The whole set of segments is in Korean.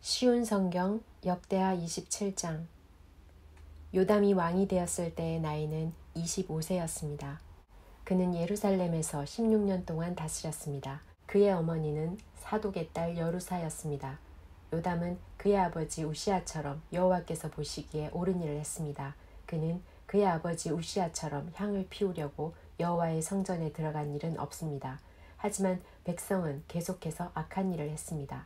쉬운 성경 역대하 27장. 요담이 왕이 되었을 때의 나이는 25세였습니다. 그는 예루살렘에서 16년 동안 다스렸습니다. 그의 어머니는 사독의 딸 여루사였습니다. 요담은 그의 아버지 우시아처럼 여호와께서 보시기에 옳은 일을 했습니다. 그는 그의 아버지 우시아처럼 향을 피우려고 여호와의 성전에 들어간 일은 없습니다. 하지만 백성은 계속해서 악한 일을 했습니다.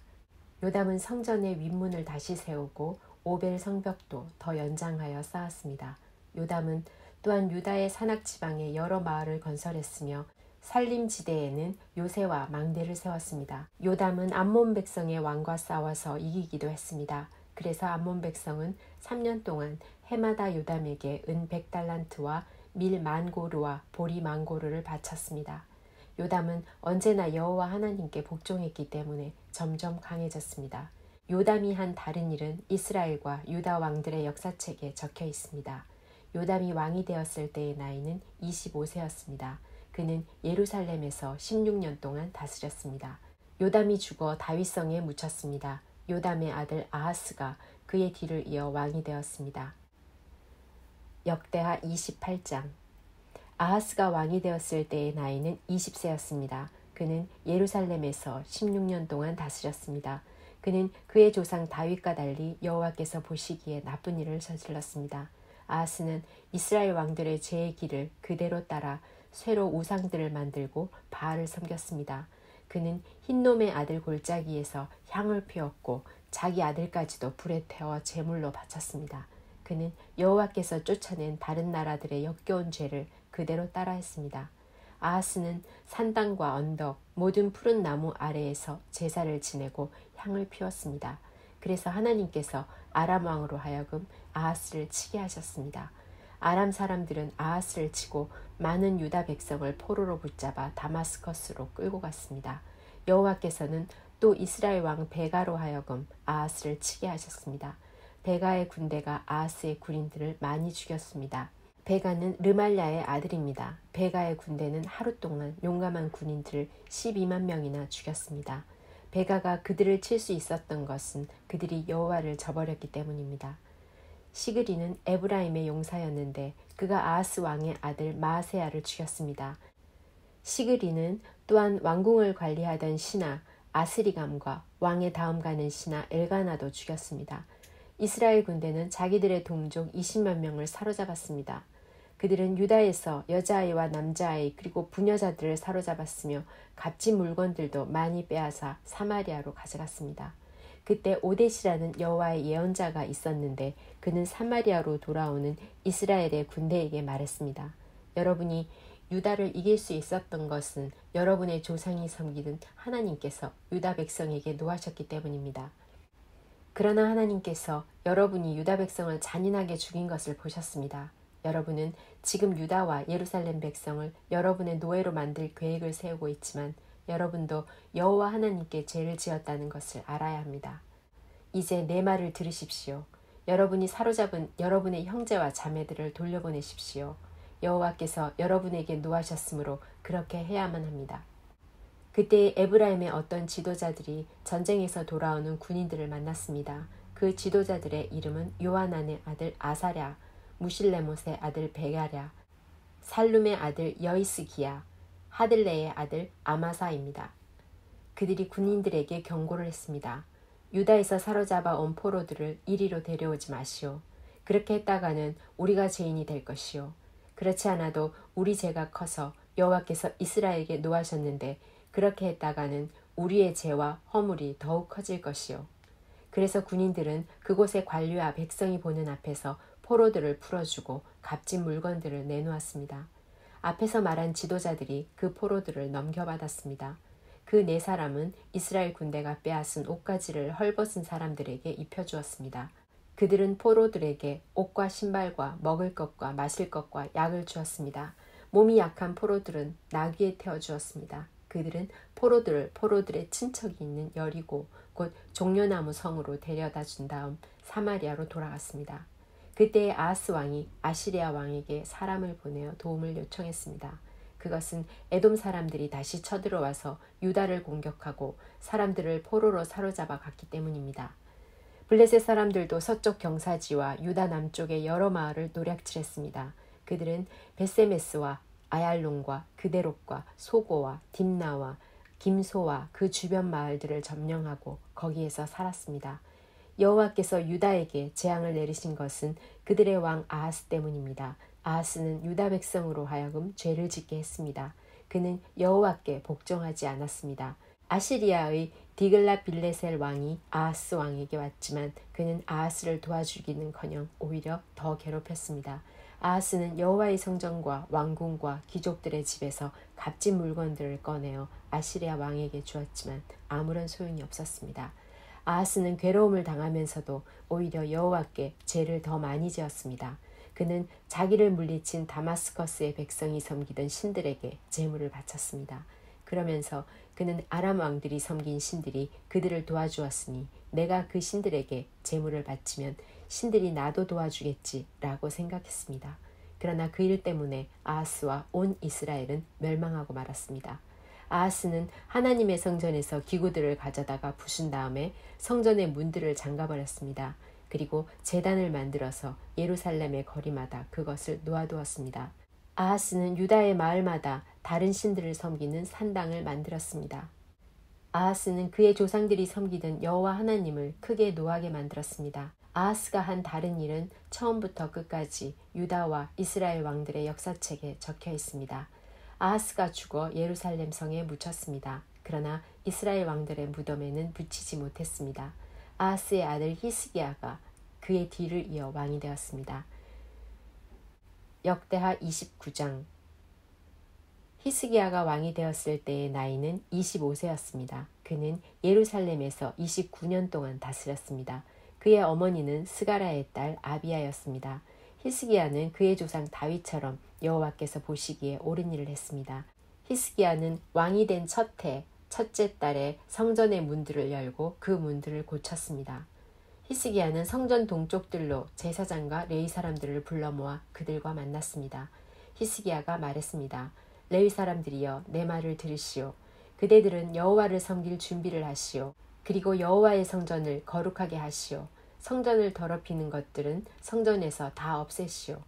요담은 성전의 윗문을 다시 세우고 오벨 성벽도 더 연장하여 쌓았습니다. 요담은 또한 유다의 산악지방에 여러 마을을 건설했으며 살림지대에는 요새와 망대를 세웠습니다. 요담은 암몬 백성의 왕과 싸워서 이기기도 했습니다. 그래서 암몬 백성은 3년 동안 해마다 요담에게 은 100달란트와 밀 10,000고르와 보리 10,000고르를 바쳤습니다. 요담은 언제나 여호와 하나님께 복종했기 때문에 점점 강해졌습니다. 요담이 한 다른 일은 이스라엘과 유다 왕들의 역사책에 적혀 있습니다. 요담이 왕이 되었을 때의 나이는 25세였습니다. 그는 예루살렘에서 16년 동안 다스렸습니다. 요담이 죽어 다윗성에 묻혔습니다. 요담의 아들 아하스가 그의 뒤를 이어 왕이 되었습니다. 역대하 28장. 아하스가 왕이 되었을 때의 나이는 20세였습니다. 그는 예루살렘에서 16년 동안 다스렸습니다. 그는 그의 조상 다윗과 달리 여호와께서 보시기에 나쁜 일을 저질렀습니다. 아하스는 이스라엘 왕들의 죄의 길을 그대로 따라 쇠로 우상들을 만들고 바알을 섬겼습니다. 그는 흰놈의 아들 골짜기에서 향을 피웠고 자기 아들까지도 불에 태워 제물로 바쳤습니다. 그는 여호와께서 쫓아낸 다른 나라들의 역겨운 죄를 그대로 따라했습니다. 아하스는 산당과 언덕, 모든 푸른 나무 아래에서 제사를 지내고 향을 피웠습니다. 그래서 하나님께서 아람 왕으로 하여금 아하스를 치게 하셨습니다. 아람 사람들은 아하스를 치고 많은 유다 백성을 포로로 붙잡아 다마스커스로 끌고 갔습니다. 여호와께서는 또 이스라엘 왕 베가로 하여금 아하스를 치게 하셨습니다. 베가의 군대가 아하스의 군인들을 많이 죽였습니다. 베가는 르말랴의 아들입니다. 베가의 군대는 하루 동안 용감한 군인들을 12만 명이나 죽였습니다. 베가가 그들을 칠 수 있었던 것은 그들이 여호와를 저버렸기 때문입니다. 시그리는 에브라임의 용사였는데 그가 아하스 왕의 아들 마아세야를 죽였습니다. 시그리는 또한 왕궁을 관리하던 신하 아스리감과 왕의 다음 가는 신하 엘가나도 죽였습니다. 이스라엘 군대는 자기들의 동족 20만 명을 사로잡았습니다. 그들은 유다에서 여자아이와 남자아이 그리고 부녀자들을 사로잡았으며 값진 물건들도 많이 빼앗아 사마리아로 가져갔습니다. 그때 오뎃이라는 여호와의 예언자가 있었는데 그는 사마리아로 돌아오는 이스라엘의 군대에게 말했습니다. 여러분이 유다를 이길 수 있었던 것은 여러분의 조상이 섬기던 하나님께서 유다 백성에게 노하셨기 때문입니다. 그러나 하나님께서 여러분이 유다 백성을 잔인하게 죽인 것을 보셨습니다. 여러분은 지금 유다와 예루살렘 백성을 여러분의 노예로 만들 계획을 세우고 있지만 여러분도 여호와 하나님께 죄를 지었다는 것을 알아야 합니다. 이제 내 말을 들으십시오. 여러분이 사로잡은 여러분의 형제와 자매들을 돌려보내십시오. 여호와께서 여러분에게 노하셨으므로 그렇게 해야만 합니다. 그때 에브라임의 어떤 지도자들이 전쟁에서 돌아오는 군인들을 만났습니다. 그 지도자들의 이름은 요하난의 아들 아사랴, 무실레못의 아들 베가랴, 살룸의 아들 여이스기야, 하들레의 아들 아마사입니다. 그들이 군인들에게 경고를 했습니다. 유다에서 사로잡아 온 포로들을 이리로 데려오지 마시오. 그렇게 했다가는 우리가 죄인이 될 것이오. 그렇지 않아도 우리 죄가 커서 여호와께서 이스라엘에게 노하셨는데 그렇게 했다가는 우리의 죄와 허물이 더욱 커질 것이오. 그래서 군인들은 그곳의 관료와 백성이 보는 앞에서 포로들을 풀어주고 값진 물건들을 내놓았습니다. 앞에서 말한 지도자들이 그 포로들을 넘겨받았습니다. 그 4사람은 이스라엘 군대가 빼앗은 옷가지를 헐벗은 사람들에게 입혀주었습니다. 그들은 포로들에게 옷과 신발과 먹을 것과 마실 것과 약을 주었습니다. 몸이 약한 포로들은 나귀에 태워주었습니다. 그들은 포로들의 친척이 있는 여리고 곧 종려나무 성으로 데려다 준 다음 사마리아로 돌아갔습니다. 그때의 아하스 왕이 아시리아 왕에게 사람을 보내어 도움을 요청했습니다. 그것은 에돔 사람들이 다시 쳐들어와서 유다를 공격하고 사람들을 포로로 사로잡아 갔기 때문입니다. 블레셋 사람들도 서쪽 경사지와 유다 남쪽의 여러 마을을 노략질했습니다. 그들은 베세메스와 아얄론과 그데롯과 소고와 딥나와 김소와 그 주변 마을들을 점령하고 거기에서 살았습니다. 여호와께서 유다에게 재앙을 내리신 것은 그들의 왕 아하스 때문입니다. 아하스는 유다 백성으로 하여금 죄를 짓게 했습니다. 그는 여호와께 복종하지 않았습니다. 아시리아의 디글랏빌레셀 왕이 아하스 왕에게 왔지만 그는 아하스를 도와주기는커녕 오히려 더 괴롭혔습니다. 아하스는 여호와의 성전과 왕궁과 귀족들의 집에서 값진 물건들을 꺼내어 아시리아 왕에게 주었지만 아무런 소용이 없었습니다. 아하스는 괴로움을 당하면서도 오히려 여호와께 죄를 더 많이 지었습니다. 그는 자기를 물리친 다마스커스의 백성이 섬기던 신들에게 제물을 바쳤습니다. 그러면서 그는 아람 왕들이 섬긴 신들이 그들을 도와주었으니 내가 그 신들에게 제물을 바치면 신들이 나도 도와주겠지라고 생각했습니다. 그러나 그 일 때문에 아하스와 온 이스라엘은 멸망하고 말았습니다. 아하스는 하나님의 성전에서 기구들을 가져다가 부순 다음에 성전의 문들을 잠가버렸습니다. 그리고 제단을 만들어서 예루살렘의 거리마다 그것을 놓아두었습니다. 아하스는 유다의 마을마다 다른 신들을 섬기는 산당을 만들었습니다. 아하스는 그의 조상들이 섬기던 여호와 하나님을 크게 노하게 만들었습니다. 아하스가 한 다른 일은 처음부터 끝까지 유다와 이스라엘 왕들의 역사책에 적혀 있습니다. 아하스가 죽어 예루살렘 성에 묻혔습니다. 그러나 이스라엘 왕들의 무덤에는 묻히지 못했습니다. 아하스의 아들 히스기야가 그의 뒤를 이어 왕이 되었습니다. 역대하 29장. 히스기야가 왕이 되었을 때의 나이는 25세였습니다. 그는 예루살렘에서 29년 동안 다스렸습니다. 그의 어머니는 스가라의 딸 아비야였습니다. 히스기야는 그의 조상 다윗처럼 여호와께서 보시기에 옳은 일을 했습니다. 히스기야는 왕이 된 첫째 달에 성전의 문들을 열고 그 문들을 고쳤습니다. 히스기야는 성전 동쪽들로 제사장과 레위 사람들을 불러 모아 그들과 만났습니다. 히스기야가 말했습니다. 레위 사람들이여 내 말을 들으시오. 그대들은 여호와를 섬길 준비를 하시오. 그리고 여호와의 성전을 거룩하게 하시오. 성전을 더럽히는 것들은 성전에서 다 없애시오.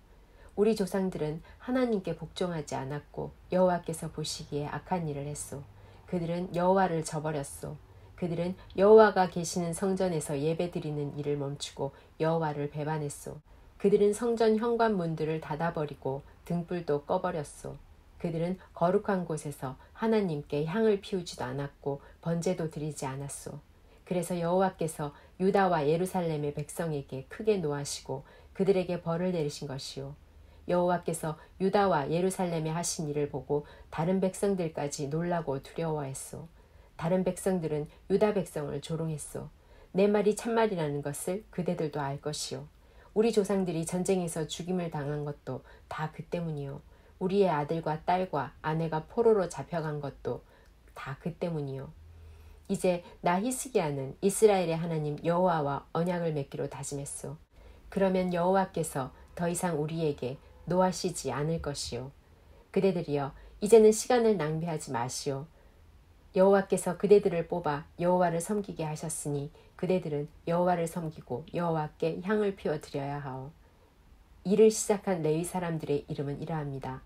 우리 조상들은 하나님께 복종하지 않았고 여호와께서 보시기에 악한 일을 했소. 그들은 여호와를 저버렸소. 그들은 여호와가 계시는 성전에서 예배드리는 일을 멈추고 여호와를 배반했소. 그들은 성전 현관문들을 닫아버리고 등불도 꺼버렸소. 그들은 거룩한 곳에서 하나님께 향을 피우지도 않았고 번제도 드리지 않았소. 그래서 여호와께서 유다와 예루살렘의 백성에게 크게 노하시고 그들에게 벌을 내리신 것이요. 여호와께서 유다와 예루살렘에 하신 일을 보고 다른 백성들까지 놀라고 두려워했소. 다른 백성들은 유다 백성을 조롱했소. 내 말이 참말이라는 것을 그대들도 알 것이요. 우리 조상들이 전쟁에서 죽임을 당한 것도 다 그 때문이요. 우리의 아들과 딸과 아내가 포로로 잡혀간 것도 다 그 때문이요. 이제 나 히스기야는 이스라엘의 하나님 여호와와 언약을 맺기로 다짐했소. 그러면 여호와께서 더 이상 우리에게 노하시지 않을 것이요. 그대들이여 이제는 시간을 낭비하지 마시오. 여호와께서 그대들을 뽑아 여호와를 섬기게 하셨으니 그대들은 여호와를 섬기고 여호와께 향을 피워 드려야 하오. 일을 시작한 레위 사람들의 이름은 이러합니다.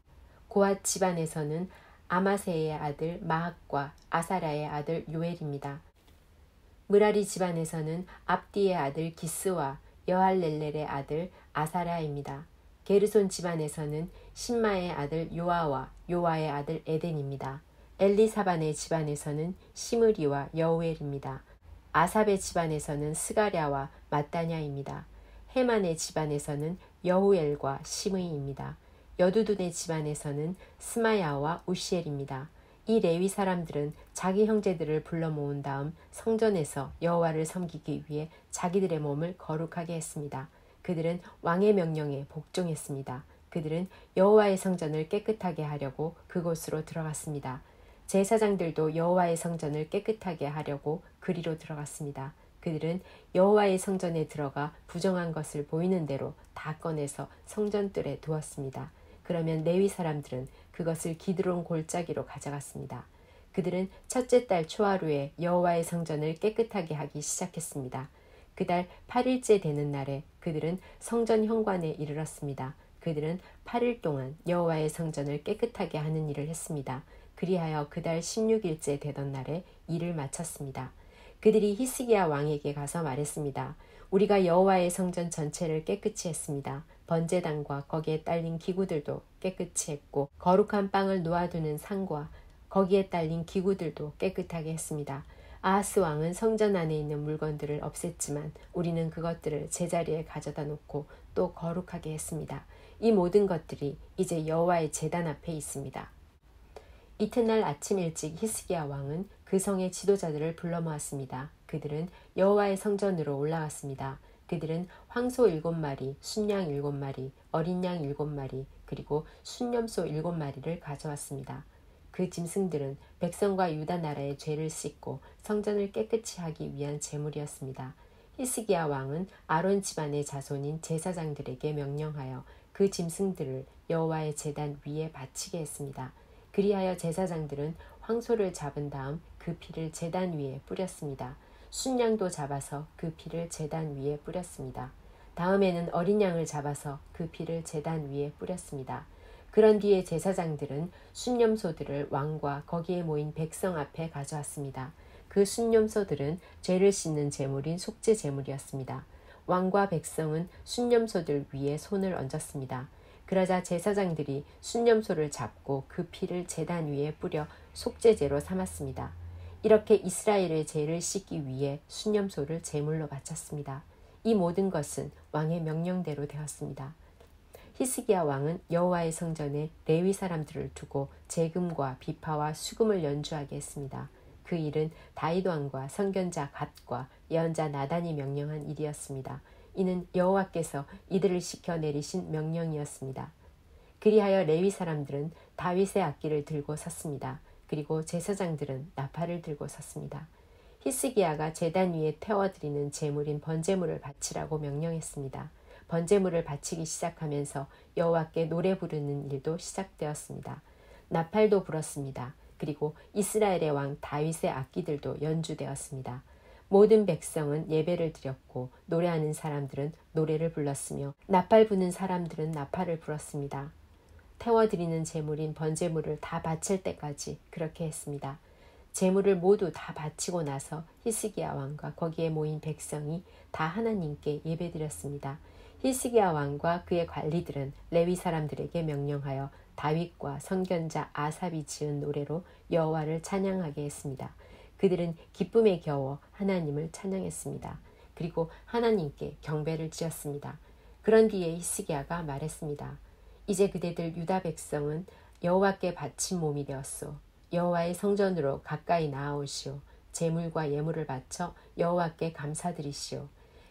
고앗 집안에서는 아마세의 아들 마학과 아사랴의 아들 요엘입니다. 므라리 집안에서는 압디의 아들 기스와 여할렐렐의 아들 아사랴입니다. 게르손 집안에서는 신마의 아들 요아와 요아의 아들 에덴입니다. 엘리사반의 집안에서는 시므리와 여우엘입니다. 아삽의 집안에서는 스가랴와 마따냐입니다. 헤만의 집안에서는 여우엘과 시므이입니다. 여두둔의 집안에서는 스마야와 우시엘입니다. 이 레위 사람들은 자기 형제들을 불러 모은 다음 성전에서 여호와를 섬기기 위해 자기들의 몸을 거룩하게 했습니다. 그들은 왕의 명령에 복종했습니다. 그들은 여호와의 성전을 깨끗하게 하려고 그곳으로 들어갔습니다. 제사장들도 여호와의 성전을 깨끗하게 하려고 그리로 들어갔습니다. 그들은 여호와의 성전에 들어가 부정한 것을 보이는 대로 다 꺼내서 성전뜰에 두었습니다. 그러면 레위 사람들은 그것을 기드론 골짜기로 가져갔습니다. 그들은 첫째 달 초하루에 여호와의 성전을 깨끗하게 하기 시작했습니다. 그달 8일째 되는 날에 그들은 성전 현관에 이르렀습니다. 그들은 8일 동안 여호와의 성전을 깨끗하게 하는 일을 했습니다. 그리하여 그달 16일째 되던 날에 일을 마쳤습니다. 그들이 히스기야 왕에게 가서 말했습니다. 우리가 여호와의 성전 전체를 깨끗이 했습니다. 번제단과 거기에 딸린 기구들도 깨끗이 했고 거룩한 빵을 놓아두는 상과 거기에 딸린 기구들도 깨끗하게 했습니다. 아하스 왕은 성전 안에 있는 물건들을 없앴지만 우리는 그것들을 제자리에 가져다 놓고 또 거룩하게 했습니다. 이 모든 것들이 이제 여호와의 제단 앞에 있습니다. 이튿날 아침 일찍 히스기야 왕은 그 성의 지도자들을 불러 모았습니다. 그들은 여호와의 성전으로 올라갔습니다. 그들은 황소 7마리, 순양 7마리, 어린 양 7마리, 그리고 순염소 7마리를 가져왔습니다. 그 짐승들은 백성과 유다 나라의 죄를 씻고 성전을 깨끗이 하기 위한 제물이었습니다. 히스기야 왕은 아론 집안의 자손인 제사장들에게 명령하여 그 짐승들을 여호와의 제단 위에 바치게 했습니다. 그리하여 제사장들은 황소를 잡은 다음 그 피를 제단 위에 뿌렸습니다. 순양도 잡아서 그 피를 제단 위에 뿌렸습니다. 다음에는 어린 양을 잡아서 그 피를 제단 위에 뿌렸습니다. 그런 뒤에 제사장들은 순염소들을 왕과 거기에 모인 백성 앞에 가져왔습니다. 그 순염소들은 죄를 씻는 제물인 속죄 제물이었습니다. 왕과 백성은 순염소들 위에 손을 얹었습니다. 그러자 제사장들이 순염소를 잡고 그 피를 제단 위에 뿌려 속죄제로 삼았습니다. 이렇게 이스라엘의 죄를 씻기 위해 순염소를 제물로 바쳤습니다. 이 모든 것은 왕의 명령대로 되었습니다. 히스기야 왕은 여호와의 성전에 레위 사람들을 두고 제금과 비파와 수금을 연주하게 했습니다. 그 일은 다윗 왕과 선견자 갓과 예언자 나단이 명령한 일이었습니다. 이는 여호와께서 이들을 시켜 내리신 명령이었습니다. 그리하여 레위 사람들은 다윗의 악기를 들고 섰습니다. 그리고 제사장들은 나팔을 들고 섰습니다. 히스기야가 제단 위에 태워드리는 제물인 번제물을 바치라고 명령했습니다. 번제물을 바치기 시작하면서 여호와께 노래 부르는 일도 시작되었습니다. 나팔도 불었습니다. 그리고 이스라엘의 왕 다윗의 악기들도 연주되었습니다. 모든 백성은 예배를 드렸고 노래하는 사람들은 노래를 불렀으며 나팔 부는 사람들은 나팔을 불었습니다. 태워드리는 제물인 번제물을 다 바칠 때까지 그렇게 했습니다. 제물을 모두 다 바치고 나서 히스기야 왕과 거기에 모인 백성이 다 하나님께 예배드렸습니다. 히스기야 왕과 그의 관리들은 레위 사람들에게 명령하여 다윗과 선견자 아삽이 지은 노래로 여호와를 찬양하게 했습니다. 그들은 기쁨에 겨워 하나님을 찬양했습니다. 그리고 하나님께 경배를 지었습니다. 그런 뒤에 히스기야가 말했습니다. 이제 그대들 유다 백성은 여호와께 바친 몸이 되었소. 여호와의 성전으로 가까이 나아오시오. 제물과 예물을 바쳐 여호와께 감사드리시오.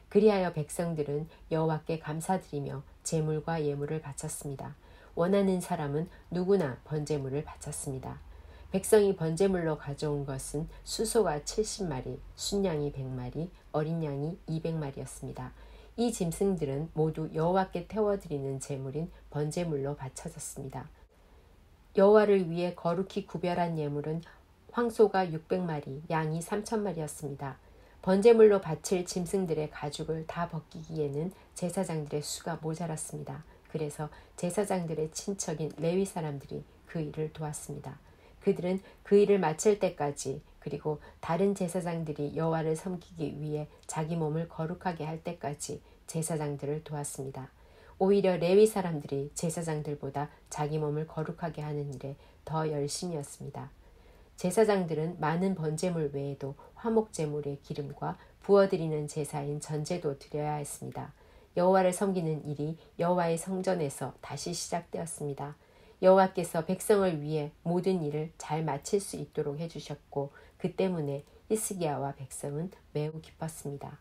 그리하여 백성들은 여호와께 감사드리며 제물과 예물을 바쳤습니다. 원하는 사람은 누구나 번제물을 바쳤습니다. 백성이 번제물로 가져온 것은 수소가 70마리, 순양이 100마리, 어린 양이 200마리였습니다. 이 짐승들은 모두 여호와께 태워드리는 제물인 번제물로 바쳐졌습니다. 여호와를 위해 거룩히 구별한 예물은 황소가 600마리, 양이 3000마리였습니다. 번제물로 바칠 짐승들의 가죽을 다 벗기기에는 제사장들의 수가 모자랐습니다. 그래서 제사장들의 친척인 레위 사람들이 그 일을 도왔습니다. 그들은 그 일을 마칠 때까지 그리고 다른 제사장들이 여호와를 섬기기 위해 자기 몸을 거룩하게 할 때까지 제사장들을 도왔습니다. 오히려 레위 사람들이 제사장들보다 자기 몸을 거룩하게 하는 일에 더 열심이었습니다. 제사장들은 많은 번제물 외에도 화목제물의 기름과 부어드리는 제사인 전제도 드려야 했습니다. 여호와를 섬기는 일이 여호와의 성전에서 다시 시작되었습니다. 여호와께서 백성을 위해 모든 일을 잘 마칠 수 있도록 해주셨고 그 때문에 히스기야와 백성은 매우 기뻤습니다.